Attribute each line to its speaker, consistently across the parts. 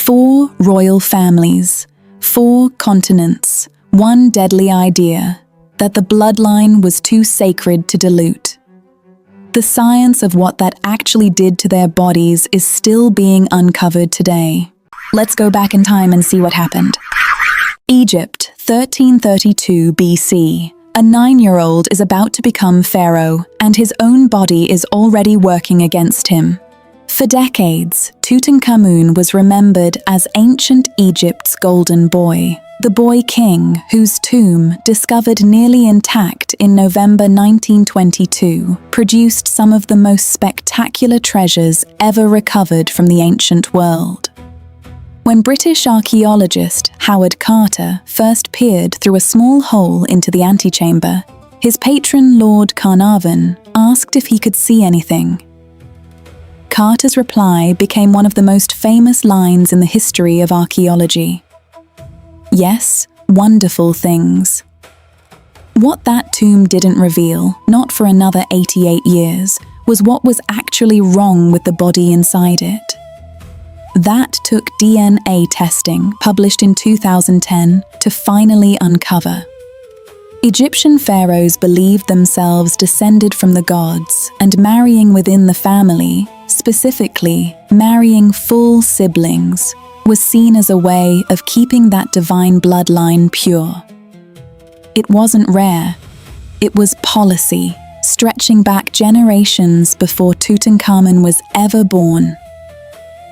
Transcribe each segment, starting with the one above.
Speaker 1: 4 royal families, 4 continents, one deadly idea, that the bloodline was too sacred to dilute. The science of what that actually did to their bodies is still being uncovered today. Let's go back in time and see what happened. Egypt, 1332 BC. A 9-year-old is about to become pharaoh, and his own body is already working against him. For decades, Tutankhamun was remembered as ancient Egypt's golden boy, the boy king whose tomb, discovered nearly intact in November 1922, produced some of the most spectacular treasures ever recovered from the ancient world. When British archaeologist Howard Carter first peered through a small hole into the antechamber, his patron Lord Carnarvon asked if he could see anything. Carter's reply became one of the most famous lines in the history of archaeology. Yes, wonderful things. What that tomb didn't reveal, not for another 88 years, was what was actually wrong with the body inside it. That took DNA testing, published in 2010, to finally uncover. Egyptian pharaohs believed themselves descended from the gods, and marrying within the family, specifically marrying full siblings, was seen as a way of keeping that divine bloodline pure. It wasn't rare. It was policy, stretching back generations before Tutankhamun was ever born.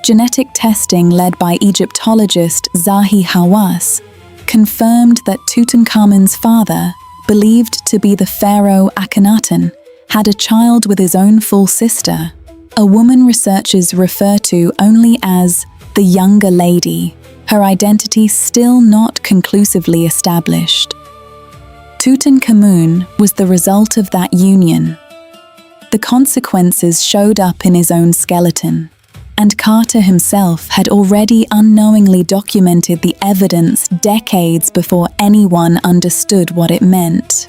Speaker 1: Genetic testing led by Egyptologist Zahi Hawass confirmed that Tutankhamun's father, believed to be the pharaoh Akhenaten, had a child with his own full sister, a woman researchers refer to only as the younger lady, her identity still not conclusively established. Tutankhamun was the result of that union. The consequences showed up in his own skeleton, and Carter himself had already unknowingly documented the evidence decades before anyone understood what it meant.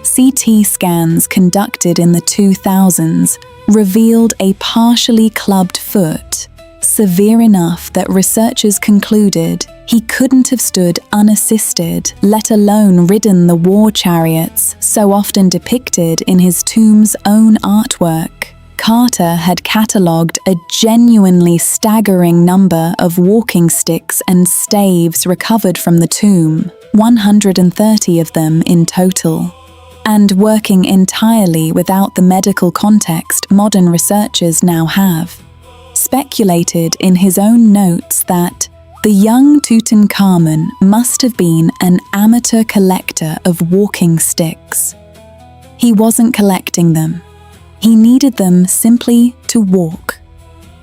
Speaker 1: CT scans conducted in the 2000s revealed a partially clubbed foot, severe enough that researchers concluded he couldn't have stood unassisted, let alone ridden the war chariots so often depicted in his tomb's own artwork. Carter had catalogued a genuinely staggering number of walking sticks and staves recovered from the tomb, 130 of them in total. And working entirely without the medical context modern researchers now have, speculated in his own notes that the young Tutankhamun must have been an amateur collector of walking sticks. He wasn't collecting them. He needed them simply to walk.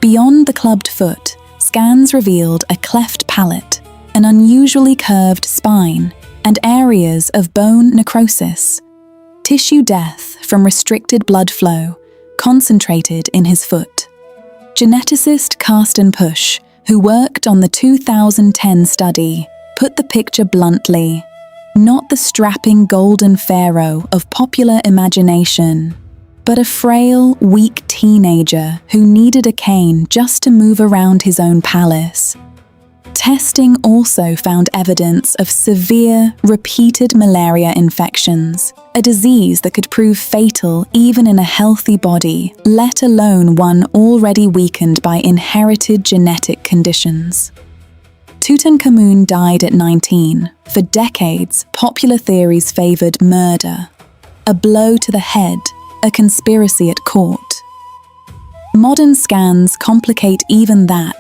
Speaker 1: Beyond the clubbed foot, scans revealed a cleft palate, an unusually curved spine, and areas of bone necrosis. Tissue death from restricted blood flow, concentrated in his foot. Geneticist Carsten Pusch, who worked on the 2010 study, put the picture bluntly: not the strapping golden pharaoh of popular imagination, but a frail, weak teenager who needed a cane just to move around his own palace. Testing also found evidence of severe, repeated malaria infections, a disease that could prove fatal even in a healthy body, let alone one already weakened by inherited genetic conditions. Tutankhamun died at 19. For decades, popular theories favored murder, a blow to the head, a conspiracy at court. Modern scans complicate even that.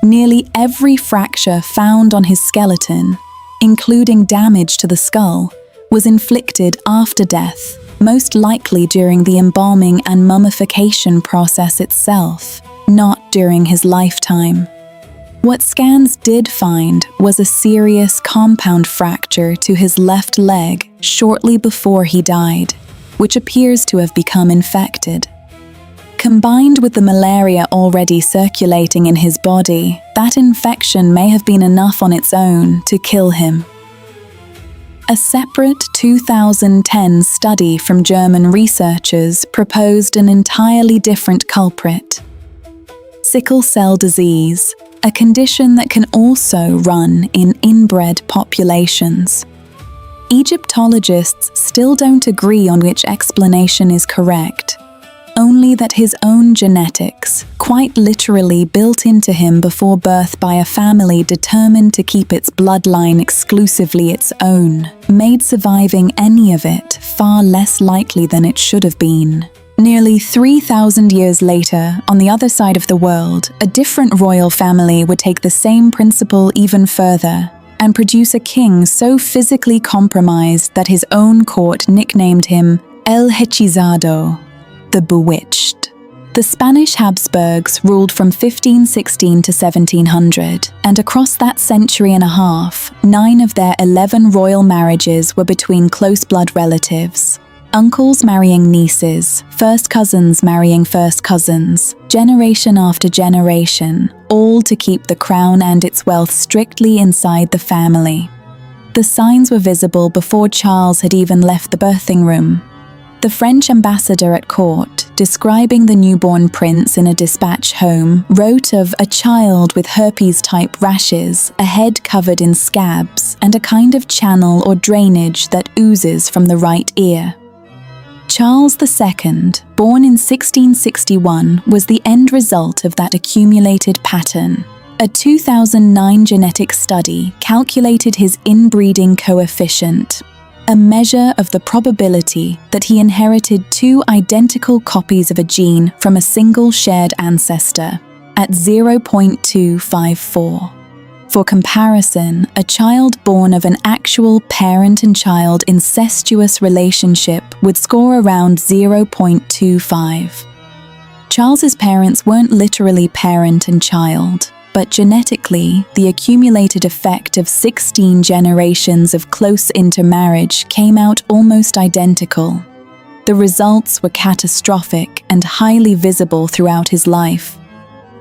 Speaker 1: Nearly every fracture found on his skeleton, including damage to the skull, was inflicted after death, most likely during the embalming and mummification process itself, not during his lifetime. What scans did find was a serious compound fracture to his left leg shortly before he died, which appears to have become infected. Combined with the malaria already circulating in his body, that infection may have been enough on its own to kill him. A separate 2010 study from German researchers proposed an entirely different culprit: sickle cell disease, a condition that can also run in inbred populations. Egyptologists still don't agree on which explanation is correct, only that his own genetics, quite literally built into him before birth by a family determined to keep its bloodline exclusively its own, made surviving any of it far less likely than it should have been. Nearly 3,000 years later, on the other side of the world, a different royal family would take the same principle even further and produce a king so physically compromised that his own court nicknamed him El Hechizado, the Bewitched. The Spanish Habsburgs ruled from 1516 to 1700, and across that century and a half, 9 of their 11 royal marriages were between close blood relatives. Uncles marrying nieces, first cousins marrying first cousins, generation after generation, all to keep the crown and its wealth strictly inside the family. The signs were visible before Charles had even left the birthing room. The French ambassador at court, describing the newborn prince in a dispatch home, wrote of a child with herpes-type rashes, a head covered in scabs, and a kind of channel or drainage that oozes from the right ear. Charles II, born in 1661, was the end result of that accumulated pattern. A 2009 genetic study calculated his inbreeding coefficient, a measure of the probability that he inherited 2 identical copies of a gene from a single shared ancestor, at 0.254. For comparison, a child born of an actual parent and child incestuous relationship would score around 0.25. Charles's parents weren't literally parent and child, but genetically, the accumulated effect of 16 generations of close intermarriage came out almost identical. The results were catastrophic and highly visible throughout his life.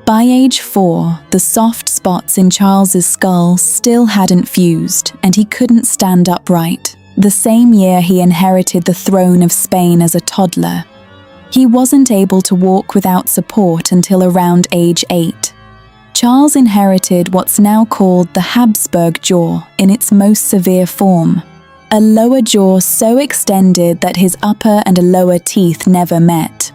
Speaker 1: By age 4, the soft spots in Charles's skull still hadn't fused, and he couldn't stand upright. The same year he inherited the throne of Spain as a toddler. He wasn't able to walk without support until around age 8. Charles inherited what's now called the Habsburg jaw in its most severe form, a lower jaw so extended that his upper and lower teeth never met.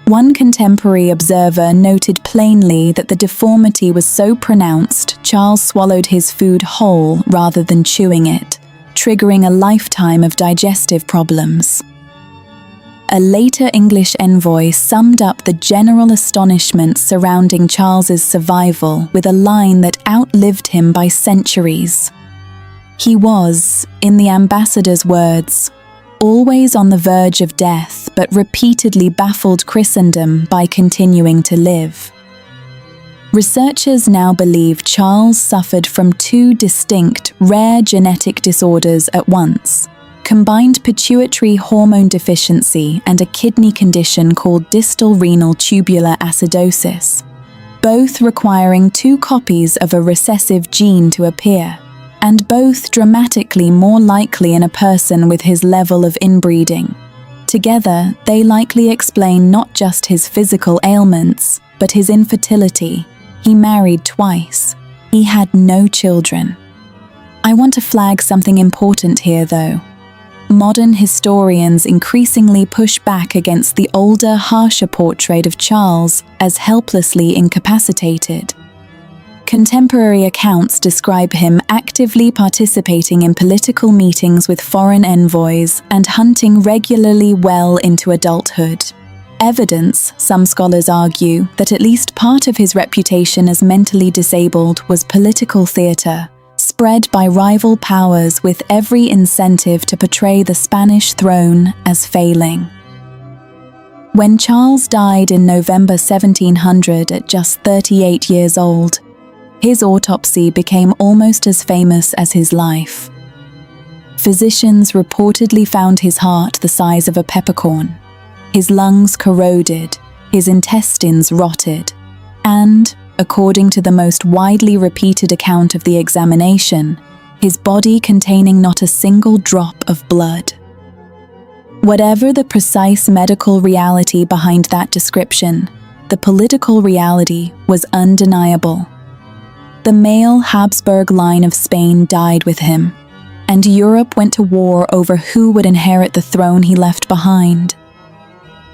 Speaker 1: One contemporary observer noted plainly that the deformity was so pronounced Charles swallowed his food whole rather than chewing it, triggering a lifetime of digestive problems. A later English envoy summed up the general astonishment surrounding Charles's survival with a line that outlived him by centuries. He was, in the ambassador's words, always on the verge of death, but repeatedly baffled Christendom by continuing to live. Researchers now believe Charles suffered from 2 distinct, rare genetic disorders at once: combined pituitary hormone deficiency and a kidney condition called distal renal tubular acidosis, both requiring 2 copies of a recessive gene to appear, and both dramatically more likely in a person with his level of inbreeding. Together, they likely explain not just his physical ailments, but his infertility. He married twice. He had no children. I want to flag something important here, though. Modern historians increasingly push back against the older, harsher portrait of Charles as helplessly incapacitated. Contemporary accounts describe him actively participating in political meetings with foreign envoys and hunting regularly well into adulthood. Evidence, some scholars argue, that at least part of his reputation as mentally disabled was political theatre, spread by rival powers with every incentive to portray the Spanish throne as failing. When Charles died in November 1700 at just 38 years old, his autopsy became almost as famous as his life. Physicians reportedly found his heart the size of a peppercorn, his lungs corroded, his intestines rotted, and, according to the most widely repeated account of the examination, his body containing not a single drop of blood. Whatever the precise medical reality behind that description, the political reality was undeniable. the male Habsburg line of Spain died with him, and Europe went to war over who would inherit the throne he left behind.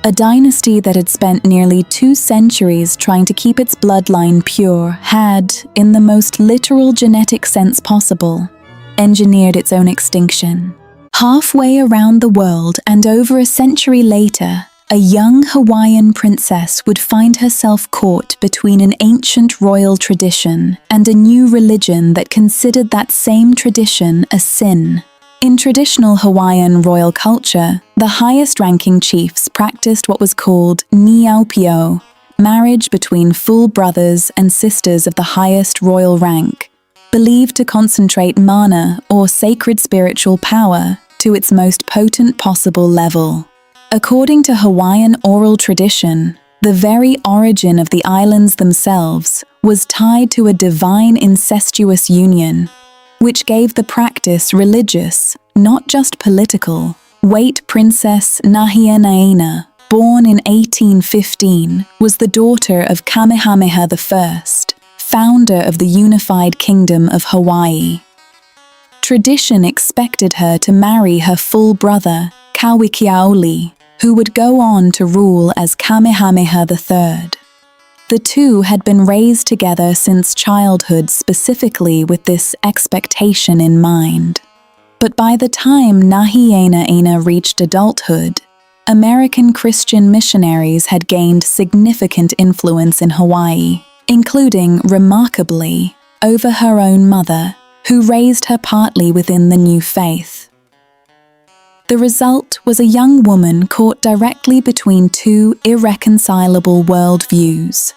Speaker 1: A dynasty that had spent nearly 2 centuries trying to keep its bloodline pure had, in the most literal genetic sense possible, engineered its own extinction. Halfway around the world and over a century later, a young Hawaiian princess would find herself caught between an ancient royal tradition and a new religion that considered that same tradition a sin. In traditional Hawaiian royal culture, the highest-ranking chiefs practiced what was called niaupio, marriage between full brothers and sisters of the highest royal rank, believed to concentrate mana or sacred spiritual power to its most potent possible level. According to Hawaiian oral tradition, the very origin of the islands themselves was tied to a divine incestuous union, which gave the practice religious, not just political, weight. Princess Nāhiʻenaʻena, born in 1815, was the daughter of Kamehameha I, founder of the unified kingdom of Hawaii. Tradition expected her to marry her full brother, Kawikiaoli, who would go on to rule as Kamehameha III. The two had been raised together since childhood, specifically with this expectation in mind. But by the time Nāhiʻenaʻena reached adulthood, American Christian missionaries had gained significant influence in Hawaii, including, remarkably, over her own mother, who raised her partly within the new faith. The result was a young woman caught directly between 2 irreconcilable worldviews: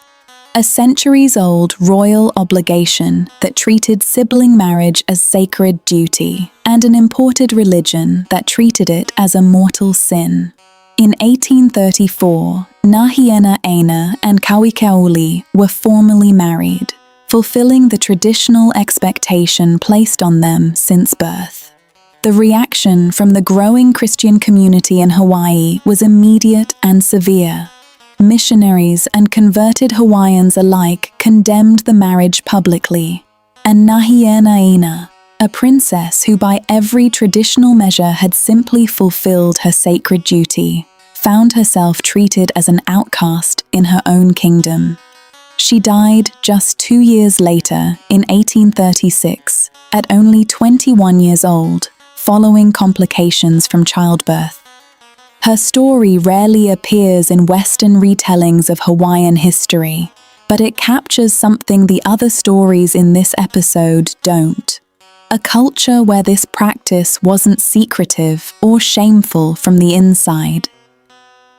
Speaker 1: a centuries-old royal obligation that treated sibling marriage as sacred duty, and an imported religion that treated it as a mortal sin. In 1834, Nāhiʻenaʻena and Kawikiaoli were formally married, fulfilling the traditional expectation placed on them since birth. The reaction from the growing Christian community in Hawaii was immediate and severe. Missionaries and converted Hawaiians alike condemned the marriage publicly, and Nāhiʻenaʻena, a princess who by every traditional measure had simply fulfilled her sacred duty, found herself treated as an outcast in her own kingdom. She died just 2 years later, in 1836, at only 21 years old, following complications from childbirth. Her story rarely appears in Western retellings of Hawaiian history, but it captures something the other stories in this episode don't: a culture where this practice wasn't secretive or shameful from the inside.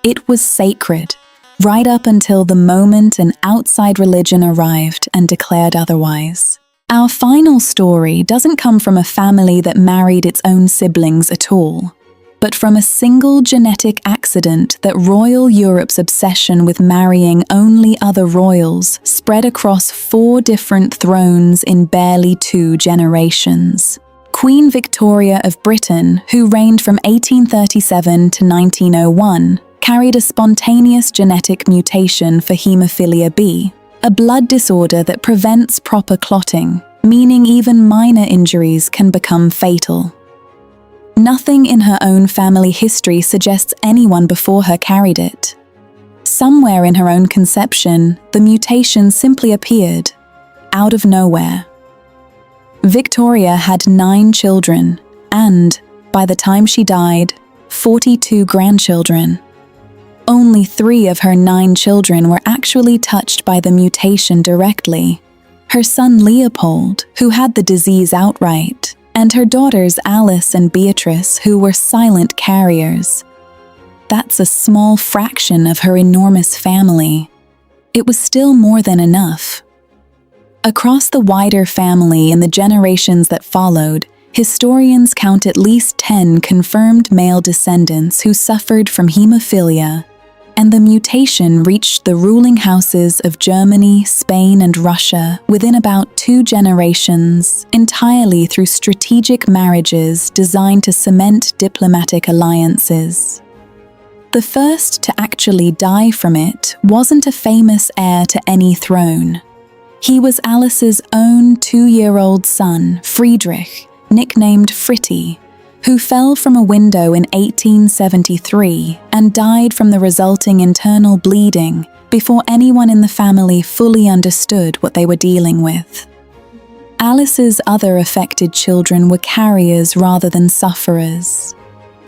Speaker 1: It was sacred, right up until the moment an outside religion arrived and declared otherwise. Our final story doesn't come from a family that married its own siblings at all, but from a single genetic accident that royal Europe's obsession with marrying only other royals spread across 4 different thrones in barely 2 generations. Queen Victoria of Britain, who reigned from 1837 to 1901, carried a spontaneous genetic mutation for hemophilia B, a blood disorder that prevents proper clotting, meaning even minor injuries can become fatal. Nothing in her own family history suggests anyone before her carried it. Somewhere in her own conception, the mutation simply appeared, out of nowhere. Victoria had 9 children and, by the time she died, 42 grandchildren. Only 3 of her 9 children were actually touched by the mutation directly: her son Leopold, who had the disease outright, and her daughters Alice and Beatrice, who were silent carriers. That's a small fraction of her enormous family. It was still more than enough. Across the wider family in the generations that followed, historians count at least 10 confirmed male descendants who suffered from hemophilia, and the mutation reached the ruling houses of Germany, Spain, and Russia within about 2 generations, entirely through strategic marriages designed to cement diplomatic alliances. The first to actually die from it wasn't a famous heir to any throne. He was Alice's own 2-year-old son, Friedrich, nicknamed Fritty, who fell from a window in 1873 and died from the resulting internal bleeding before anyone in the family fully understood what they were dealing with. Alice's other affected children were carriers rather than sufferers.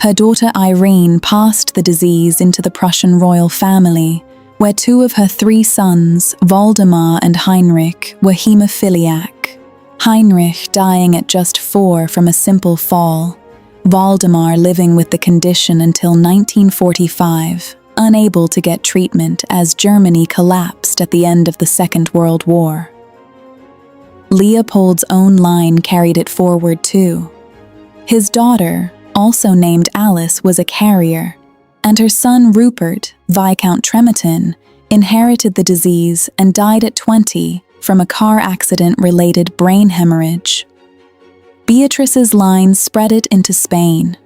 Speaker 1: Her daughter Irene passed the disease into the Prussian royal family, where 2 of her 3 sons, Waldemar and Heinrich, were hemophiliac. Heinrich dying at just 4 from a simple fall, Waldemar living with the condition until 1945, unable to get treatment as Germany collapsed at the end of the Second World War. Leopold's own line carried it forward too. His daughter, also named Alice, was a carrier, and her son Rupert, Viscount Tremonton, inherited the disease and died at 20 from a car accident-related brain hemorrhage. Beatrice's line spread it into Spain.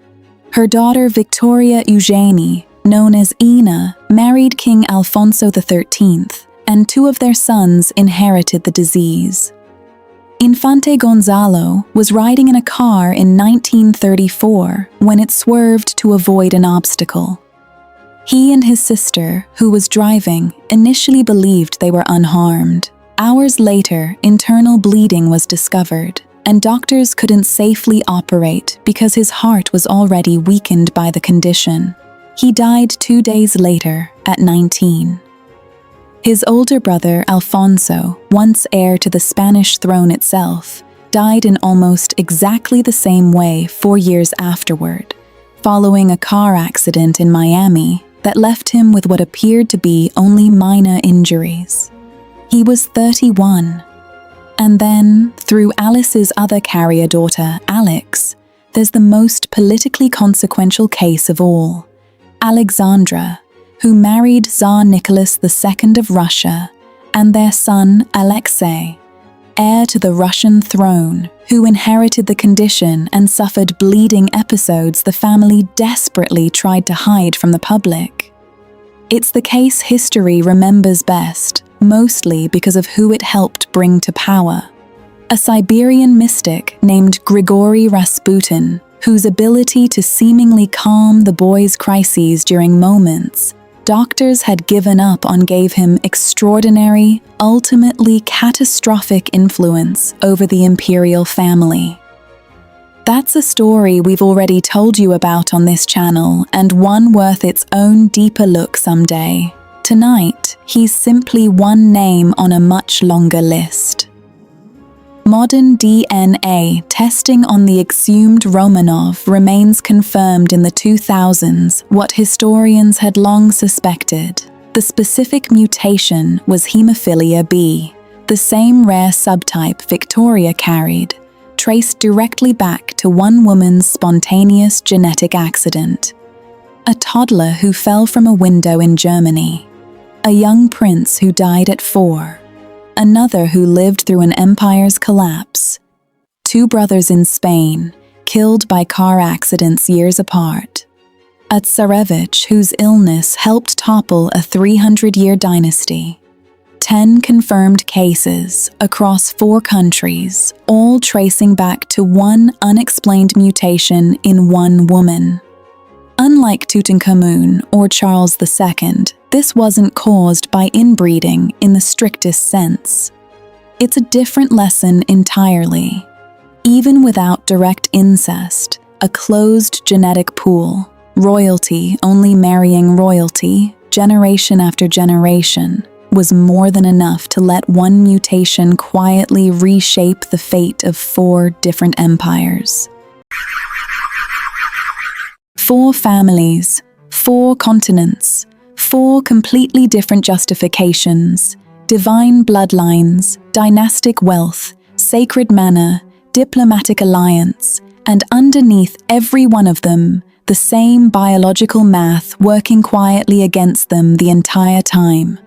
Speaker 1: Her daughter Victoria Eugenie, known as Ina, married King Alfonso XIII, and 2 of their sons inherited the disease. Infante Gonzalo was riding in a car in 1934 when it swerved to avoid an obstacle. He and his sister, who was driving, initially believed they were unharmed. Hours later, internal bleeding was discovered, and doctors couldn't safely operate because his heart was already weakened by the condition. He died 2 days later, at 19. His older brother, Alfonso, once heir to the Spanish throne itself, died in almost exactly the same way 4 years afterward, following a car accident in Miami that left him with what appeared to be only minor injuries. He was 31. And then, through Alice's other carrier daughter, Alex, there's the most politically consequential case of all, Alexandra, who married Tsar Nicholas II of Russia, and their son, Alexei, heir to the Russian throne, who inherited the condition and suffered bleeding episodes the family desperately tried to hide from the public. It's the case history remembers best, mostly because of who it helped bring to power. A Siberian mystic named Grigory Rasputin, whose ability to seemingly calm the boy's crises during moments doctors had given up on gave him extraordinary, ultimately catastrophic influence over the imperial family. That's a story we've already told you about on this channel, and one worth its own deeper look someday. Tonight, he's simply one name on a much longer list. Modern DNA testing on the exhumed Romanov remains confirmed in the 2000s what historians had long suspected. The specific mutation was hemophilia B, the same rare subtype Victoria carried, traced directly back to one woman's spontaneous genetic accident. A toddler who fell from a window in Germany. A young prince who died at 4. Another who lived through an empire's collapse. 2 brothers in Spain, killed by car accidents years apart. A tsarevich whose illness helped topple a 300-year dynasty. 10 confirmed cases across 4 countries, all tracing back to one unexplained mutation in one woman. Unlike Tutankhamun or Charles II, this wasn't caused by inbreeding in the strictest sense. It's a different lesson entirely. Even without direct incest, a closed genetic pool, royalty only marrying royalty, generation after generation, was more than enough to let one mutation quietly reshape the fate of 4 different empires. 4 families, 4 continents, 4 completely different justifications, divine bloodlines, dynastic wealth, sacred manor, diplomatic alliance, and underneath every one of them, the same biological math working quietly against them the entire time.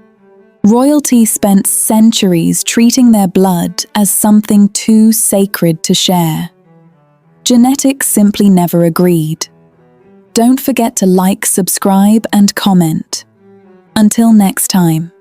Speaker 1: Royalty spent centuries treating their blood as something too sacred to share. Genetics simply never agreed. Don't forget to like, subscribe, and comment. Until next time.